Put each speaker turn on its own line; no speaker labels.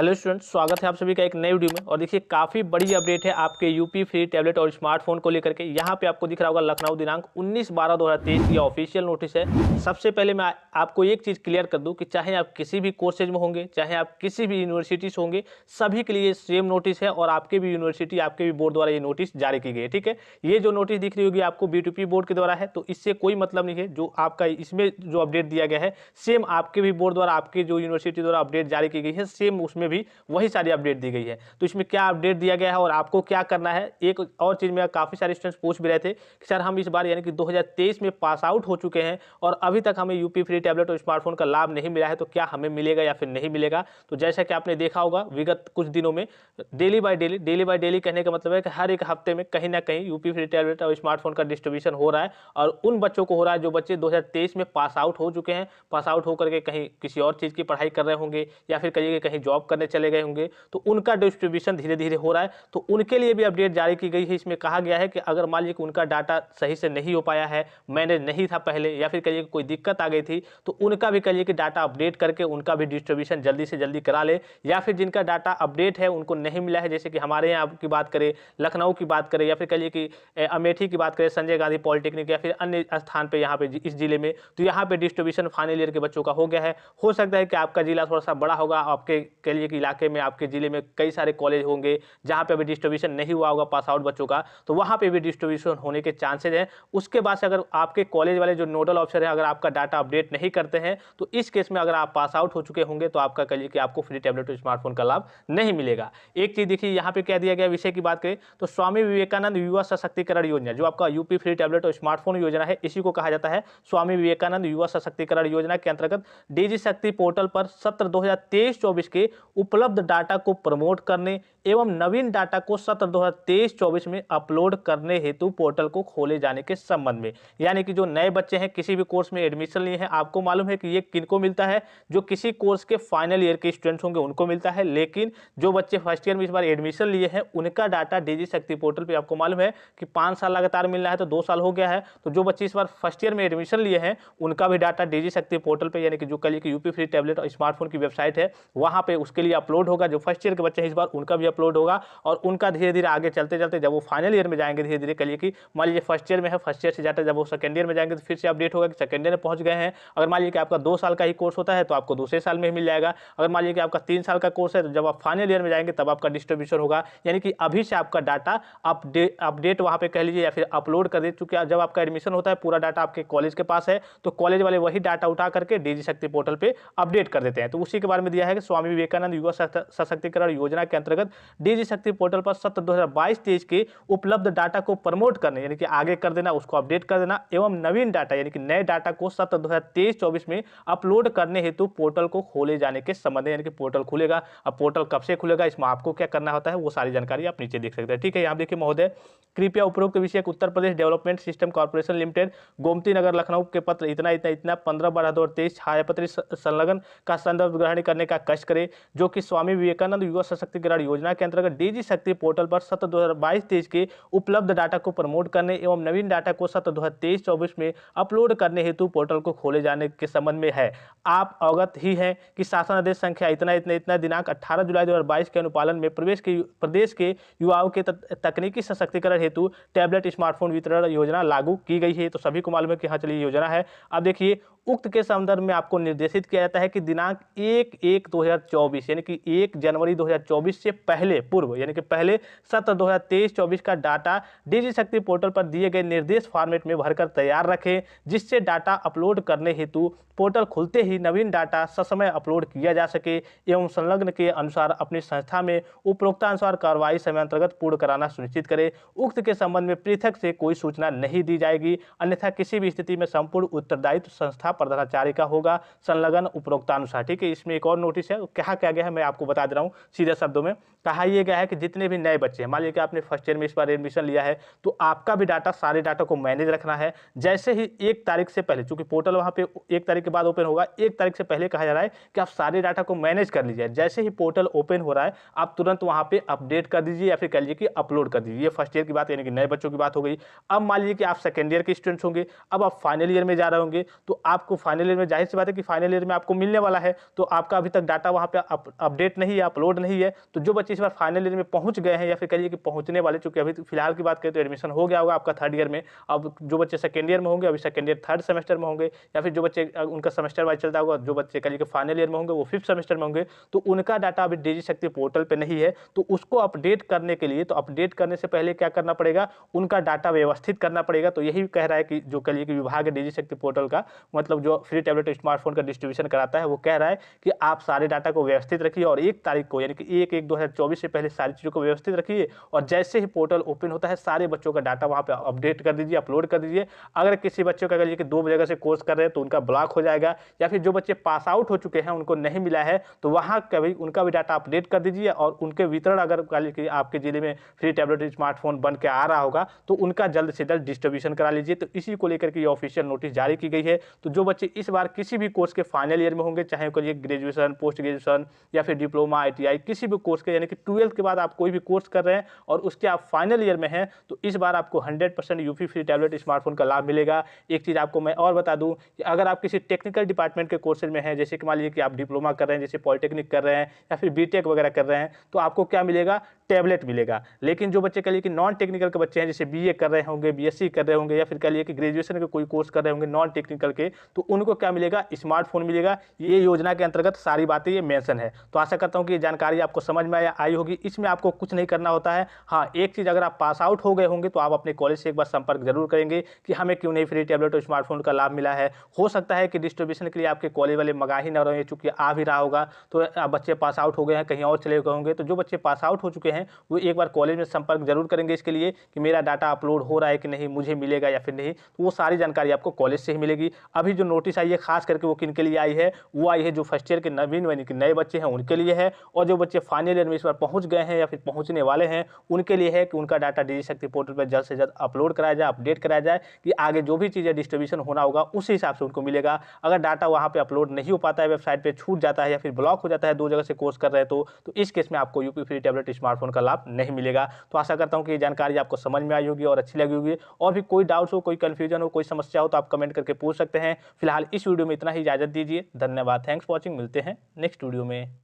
Hello students, स्वागत है आप सभी का एक नई वीडियो में। और देखिए काफ़ी बड़ी अपडेट है आपके यूपी फ्री टैबलेट और स्मार्टफोन को लेकर के। यहाँ पे आपको दिख रहा होगा लखनऊ दिनांक 19/12/2023 ये ऑफिशियल नोटिस है। सबसे पहले मैं आपको एक चीज़ क्लियर कर दूं कि चाहे आप किसी भी कोर्सेज में होंगे, चाहे आप किसी भी यूनिवर्सिटी से होंगे, सभी के लिए सेम नोटिस है। और आपके भी यूनिवर्सिटी, आपके भी बोर्ड द्वारा ये नोटिस जारी की गई है। ठीक है, ये जो नोटिस दिख रही होगी आपको B2P बोर्ड के द्वारा है, तो इससे कोई मतलब नहीं है। जो आपका इसमें जो अपडेट दिया गया है सेम आपके भी बोर्ड द्वारा, आपके जो यूनिवर्सिटी द्वारा अपडेट जारी की गई है, सेम उसमें भी वही सारी अपडेट दी गई है। तो इसमें क्या अपडेट दिया गया है और आपको क्या करना है। एक और चीज़ में काफ़ी सारे स्टूडेंट्स पूछ भी रहे थे कि सर हम इस बार यानी कि 2023 में पास आउट हो चुके हैं और अभी तक हमें यूपी फ्री टैबलेट और स्मार्टफोन का लाभ नहीं मिला है, तो क्या हमें मिलेगा या फिर नहीं मिलेगा। तो जैसा कि आपने देखा होगा विगत कुछ दिनों में डेली बाय डेली कहने का मतलब है कि हर एक हफ्ते में कहीं ना कहीं यूपी फ्री टैबलेट और स्मार्टफोन का डिस्ट्रीब्यूशन हो रहा है। और उन बच्चों को हो रहा है जो बच्चे 2023 में पास आउट हो चुके हैं, पास आउट होकर के कहीं किसी और चीज़ की पढ़ाई कर रहे होंगे या फिर कहीं कहीं जॉब करने चले गए होंगे, तो उनका डिस्ट्रीब्यूशन धीरे धीरे हो रहा है। तो उनके लिए भी अपडेट जारी की गई है। इसमें कहा गया है कि अगर मान लीजिए कि उनका डाटा सही से नहीं हो पाया है, मैनेज नहीं था पहले, या फिर कहिए कोई दिक्कत आ गई थी, तो उनका भी कहिए कि डाटा अपडेट करके उनका भी डिस्ट्रीब्यूशन जल्दी से जल्दी करा ले। या फिर जिनका डाटा अपडेट है उनको नहीं मिला है, जैसे कि हमारे यहाँ की बात करें, लखनऊ की बात करें, या फिर कहिए कि अमेठी की बात करें, संजय गांधी पॉलिटेक्निक, या फिर अन्य स्थान पे यहाँ पे इस जिले में, तो यहाँ पे डिस्ट्रीब्यूशन फाइनल ईयर के बच्चों का हो गया है। हो सकता है कि आपका जिला थोड़ा सा बड़ा होगा, आपके कहिए कि इलाके में, आपके जिले में कई सारे कॉलेज होंगे जहाँ पे अभी डिस्ट्रीब्यूशन नहीं हुआ होगा पास आउट बच्चों का, तो वहाँ पे भी डिस्ट्रीब्यूशन होने के चांसेज हैं। उसके बाद से अगर आपके कॉलेज वाले जो नोडल ऑफिसर है अगर आपका डाटा अपडेट नहीं करते हैं, तो इस केस में अगर आप पास आउट हो चुके होंगे तो आपका कहिए कि आपको फ्री टैबलेट और स्मार्टफोन का लाभ नहीं मिलेगा। एक चीज देखिए यहाँ पे क्या दिया गया विषय की बात करें तो स्वामी विवेकानंद युवा सशक्तिकरण योजना, जो आपका यूपी फ्री टैबलेट और स्मार्टफोन योजना है, इसी को कहा जाता है स्वामी विवेकानंद युवा सशक्तिकरण योजना के अंतर्गत डीजी शक्ति पोर्टल पर सत्र 2023-24 के उपलब्ध डाटा को प्रमोट करने एवं नवीन डाटा को सत्र 2023-24 में अपलोड करने हेतु पोर्टल को खोले जाने के संबंध में। यानी कि जो नए बच्चे हैं, किसी भी कोर्स में एडमिशन लिए हैं, आपको मालूम है कि ये किनको मिलता है, जो किसी कोर्स के फाइनल ईयर के स्टूडेंट्स होंगे उनको मिलता है। लेकिन जो बच्चे फर्स्ट ईयर में इस बार एडमिशन लिए हैं उनका डाटा डीजी शक्ति पोर्टल पर आपको मालूम है कि 5 साल लगातार मिल रहा है, तो 2 साल हो गया है। तो जो बच्चे इस बार फर्स्ट ईयर में एडमिशन लिए हैं उनका भी डाटा डीजी शक्ति पोर्टल पर, यानी कि जो कल की यूपी फ्री टैबलेट और स्मार्टफोन की वेबसाइट है वहां पे उसके लिए अपलोड होगा। जो फर्स्ट ईयर के बच्चे हैं इस बार उनका भी अपलोड होगा और उनका धीरे धीरे आगे चलते चलते जब वो फाइनल ईयर में जाएंगे, धीरे धीरे कहिए कि मान लीजिए फर्स्ट ईयर में है, फर्स्ट ईयर से जाते जब वो सेकंड ईयर में जाएंगे तो फिर से अपडेट होगा कि सेकंड ईयर में पहुंच गए हैं। अगर मान लीजिए कि आपका 2 साल का ही कोर्स होता है तो आपको दूसरे साल में ही मिल जाएगा। अगर मान लीजिए कि आपका 3 साल का कोर्स है तो जब आप फाइनल ईयर में जाएंगे तब आपका डिस्ट्रीब्यूशन होगा। यानी कि अभी से आपका डाटा अपडेट वहां पे कह लीजिए या फिर अपलोड कर दे चुके। जब आपका एडमिशन होता है पूरा डाटा आपके कॉलेज के पास है, तो कॉलेज वाले वही डाटा उठा करके डीजी शक्ति पोर्टल पे अपडेट कर देते हैं। तो उसी के बारे में दिया है कि स्वामी विवेकानंद युवा सशक्तिकरण योजना के अंतर्गत डीजी शक्ति पोर्टल पर सत्र 2022-23 के उपलब्ध डाटा को प्रमोट करने, यानी कि आगे कर देना, उसको अपडेट कर देना, एवं नवीन डाटा यानी कि नए डाटा को सत्र 2023-24 में अपलोड करने हेतु पोर्टल को खोले जाने के संबंध में, यानी कि पोर्टल खुलेगा। अब पोर्टल कब से खुलेगा, इसमें आपको क्या करना होता है वो सारी जानकारी आप नीचे देख सकते हैं। ठीक है, यहाँ देखिए महोदय, कृपया उपरोक्त विषय Uttar Pradesh development system corporation limited, Gomti Nagar, Lucknow के पत्र इतना इतना इतना 15/12/2023 छायापत्री संलग्न का संदर्भ ग्रहण करने का कष्ट करे, जो कि स्वामी विवेकानंद युवा सशक्तिकरण योजना के अंतर्गत डीजी शक्ति पोर्टल पर सत्र 2022-23 के उपलब्ध डाटा को प्रमोट करने एवं नवीन डाटा को सत्र 2023-24 में अपलोड करने हेतु पोर्टल को खोले जाने के संबंध में है। आप अवगत ही हैं कि शासन आदेश संख्या इतना इतना इतना दिनांक 18 जुलाई 2022 के अनुपालन में प्रदेश के युवाओं के तकनीकी सशक्तिकरण हेतु टैबलेट स्मार्टफोन वितरण योजना लागू की गई है। तो सभी को मालूम है कि हाँ चलिए योजना है। अब देखिए उक्त के संदर्भ में आपको निर्देशित किया जाता है कि दिनांक 1/1/2024 यानी कि 1 जनवरी 2024 से पहले पूर्व, यानी कि पहले सत्र 2023-24 का डाटा डीजी शक्ति पोर्टल पर दिए गए निर्देश फॉर्मेट में भरकर तैयार रखें, जिससे डाटा अपलोड करने हेतु पोर्टल खुलते ही नवीन डाटा ससमय अपलोड किया जा सके एवं संलग्न के अनुसार अपनी संस्था में उपरोक्तानुसार कार्रवाई समय अंतर्गत पूर्ण कराना सुनिश्चित करे। उक्त के संबंध में पृथक से कोई सूचना नहीं दी जाएगी, अन्यथा किसी भी स्थिति में संपूर्ण उत्तरदायित्व संस्था प्रधानाचार्य का होगा संलग्न उपरोक्तानुसार। ठीक है, इसमें एक और नोटिस है, क्या क्या गया है मैं आपको बता दे रहा हूँ सीधे शब्दों में। कहा यह गया है कि जितने भी नए बच्चे हैं, मान लीजिए कि आपने फर्स्ट ईयर में इस बार एडमिशन लिया है, तो आपका भी डाटा, सारे डाटा को मैनेज रखना है। जैसे ही 1 तारीख से पहले, चूंकि पोर्टल वहां पे 1 तारीख के बाद ओपन होगा, 1 तारीख से पहले कहा जा रहा है कि आप सारे डाटा को मैनेज कर लीजिए। जैसे ही पोर्टल ओपन हो रहा है आप तुरंत वहां पे अपडेट कर दीजिए या फिर कह लीजिए कि अपलोड कर दीजिए। ये फर्स्ट ईयर की बात, यानी कि नए बच्चों की बात हो गई। अब मान लीजिए कि आप सेकंड ईयर के स्टूडेंट्स होंगे, अब आप फाइनल ईयर में जा रहे होंगे, तो आपको फाइनल ईयर में जाहिर सी बात है कि फाइनल ईयर में आपको मिलने वाला है, तो आपका अभी तक डाटा वहां पे अपडेट नहीं है, अपलोड नहीं है, तो जो बच्चे इस बार फाइनल ईयर में पहुंच गए हैं या फिर कहिए कि पहुंचने वाले, चूंकि अभी फिलहाल की बात करें तो एडमिशन हो गया होगा आपका थर्ड ईयर में। अब जो बच्चे सेकेंड ईयर में होंगे, अभी सेकेंड ईयर थर्ड सेमेस्टर में होंगे, या फिर जो बच्चे उनका सेमेस्टर वाइज चलता होगा, जो बच्चे कहिए कि फाइनल ईयर में होंगे वो फिफ्थ सेमेस्टर में होंगे, तो उनका डाटा अभी डिजी शक्ति पोर्टल पर नहीं है। तो उसको अपडेट करने के लिए, तो अपडेट करने से पहले क्या करना पड़ेगा, उनका डाटा व्यवस्थित करना पड़ेगा। तो यही कह रहा है कि जो कहिए कि विभाग है डिजी शक्ति पोर्टल का, मतलब जो फ्री टैबलेट स्मार्टफोन का डिस्ट्रीब्यूशन कराता है, वो कह रहा है कि आप सारे डाटा को व्यवस्थित रखिए और 1 तारीख को यानी कि 1/1/2024 से पहले सारी चीज़ों को व्यवस्थित रखिए, और जैसे ही पोर्टल ओपन होता है सारे बच्चों का डाटा वहाँ पे अपडेट कर दीजिए, अपलोड कर दीजिए। अगर किसी बच्चे का कहिए कि 2 जगह से कोर्स कर रहे हैं तो उनका ब्लॉक हो जाएगा, या फिर जो बच्चे पास आउट हो चुके हैं उनको नहीं मिला है तो वहाँ का भी उनका भी डाटा अपडेट कर दीजिए, और उनके वितरण अगर कहिए कि आपके जिले में फ्री टैबलेट स्मार्टफोन बन के आ रहा होगा तो उनका जल्द से जल्द डिस्ट्रीब्यूशन करा लीजिए। तो इसी को लेकर के ये ऑफिशियल नोटिस जारी की गई है। तो जो बच्चे इस बार किसी भी कोर्स के फाइनल ईयर में होंगे, चाहे कहिए ग्रेजुएशन, पोस्ट ग्रेजुएशन या फिर डिप्लोमा, ITI, किसी भी कोर्स के, यानी कि 12th के बाद आप कोई भी कोर्स कर रहे हैं और उसके आप फाइनल ईयर में हैं, तो इस बार आपको 100% यूपी फ्री टैबलेट स्मार्टफोन का लाभ मिलेगा। एक चीज़ आपको मैं और बता दूं कि अगर आप किसी टेक्निकल डिपार्टमेंट के कोर्सेज में हैं, जैसे कि मान लीजिए कि आप डिप्लोमा कर रहे हैं, जैसे पॉलिटेक्निक कर रहे हैं या फिर बीटेक वगैरह कर रहे हैं, तो आपको क्या मिलेगा, टैबलेट मिलेगा। लेकिन जो बच्चे कहिए कि नॉन टेक्निकल के बच्चे हैं, जैसे BA कर रहे होंगे, BSc कर रहे होंगे, या फिर कहिए कि ग्रेजुएशन के कोई कोर्स कर रहे होंगे नॉन टेक्निकल के, तो उनको क्या मिलेगा, स्मार्टफोन मिलेगा। ये योजना के अंतर्गत सारी बातें ये मेंशन है। तो आशा करता हूँ कि ये जानकारी आपको समझ में आई होगी। इसमें आपको कुछ नहीं करना होता है। हाँ, एक चीज़, अगर आप पास आउट हो गए होंगे तो आप अपने कॉलेज से एक बार संपर्क जरूर करेंगे कि हमें क्यों नहीं फ्री टैबलेट और स्मार्टफोन का लाभ मिला है। हो सकता है कि डिस्ट्रीब्यूशन के लिए आपके कॉलेज वाले मंगा ही ना रहे, चूंकि आ भी रहा होगा, तो बच्चे पास आउट हो गए हैं, कहीं और चले गए होंगे। तो जो बच्चे पास आउट हो चुके हैं वो एक बार कॉलेज में संपर्क जरूर करेंगे इसके लिए कि मेरा डाटा अपलोड हो रहा है कि नहीं, मुझे मिलेगा या फिर नहीं। तो वो सारी जानकारी आपको कॉलेज से ही मिलेगी। अभी जो नोटिस आई है खास करके वो किन के लिए आई है, वो आई है जो फर्स्ट ईयर के नवीन यानी कि नए बच्चे हैं उनके लिए है, और जो बच्चे फाइनल ईयर में इस बार पहुंच गए हैं या फिर पहुंचने वाले हैं उनके लिए है कि उनका डाटा डिजी शक्ति पोर्टल पर जल्द से जल्द अपलोड कराया जाए, अपडेट कराया जाए, कि आगे जो भी चीज़ें डिस्ट्रीब्यूशन होना होगा उसी हिसाब से उनको मिलेगा। अगर डाटा वहाँ पे अपलोड नहीं हो पाता है, वेबसाइट पे छूट जाता है या फिर ब्लॉक हो जाता है, 2 जगह से कोर्स कर रहे हैं, तो इस केस में आपको यूपी फ्री टैबलेट स्मार्टफोन का लाभ नहीं मिलेगा। तो आशा करता हूँ कि ये जानकारी आपको समझ में आई होगी और अच्छी लगी होगी। और भी कोई डाउट्स हो, कोई कन्फ्यूजन हो, कोई समस्या हो तो आप कमेंट करके पूछ सकते हैं। फिलहाल इस वीडियो में इतना ही, इजाजत दीजिए। धन्यवाद, थैंक्स फॉर वॉचिंग। मिलते हैं नेक्स्ट वीडियो में।